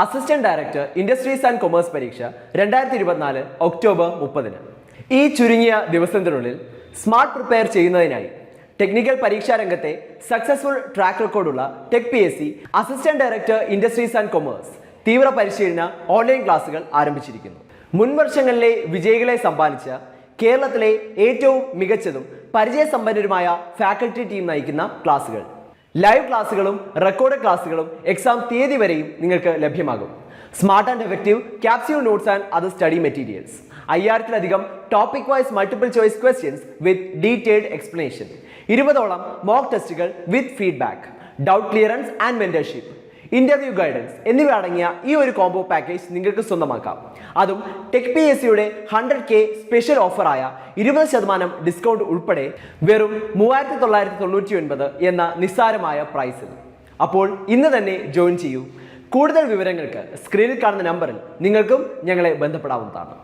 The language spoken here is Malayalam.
Assistant director industries and commerce പരീക്ഷ 2024 ഒക്ടോബർ 30-ന്. ഈ ചുരുങ്ങിയ ദിവസത്തിനുള്ളിൽ സ്മാർട്ട് പ്രിപ്പയർ ചെയ്യുന്നതിനായി ടെക്നിക്കൽ പരീക്ഷാ രംഗത്തെ സക്സസ്ഫുൾ ട്രാക്ക് റെക്കോർഡുള്ള tech PSC assistant director industries and commerce തീവ്ര പരിശീലന ഓൺലൈൻ ക്ലാസുകൾ ആരംഭിച്ചിരിക്കുന്നു. മുൻ വർഷങ്ങളിലെ വിജയികളെ സമ്മാനിച്ച കേരളത്തിലെ ഏറ്റവും മികച്ചതും പരിചയസമ്പന്നരുമായ ഫാക്കൽറ്റി ടീം നയിക്കുന്ന ക്ലാസുകൾ, ലൈവ് ക്ലാസുകളും റെക്കോർഡ് ക്ലാസുകളും എക്സാം തീയതി വരെയും നിങ്ങൾക്ക് ലഭ്യമാകും. Smart and effective capsule notes and other study materials, 5000-ലധികം topic wise multiple choice questions with detailed explanation, 20ഓളം മോക്ക് ടെസ്റ്റുകൾ with feedback, doubt clearance and mentorship, interview guidance എന്നിവ അടങ്ങിയ ഈ ഒരു കോംബോ പാക്കേജ് നിങ്ങൾക്ക് സ്വന്തമാക്കാം. അതും ടെക് PSCയുടെ 100K സ്പെഷ്യൽ ഓഫറായ 20% ഡിസ്കൗണ്ട് ഉൾപ്പെടെ വെറും 3999 എന്ന നിസ്സാരമായ പ്രൈസിൽ. അപ്പോൾ ഇന്ന് തന്നെ ജോയിൻ ചെയ്യൂ. കൂടുതൽ വിവരങ്ങൾക്ക് സ്ക്രീനിൽ കാണുന്ന നമ്പറിൽ നിങ്ങൾക്കും ഞങ്ങളെ ബന്ധപ്പെടാവുന്നതാണ്.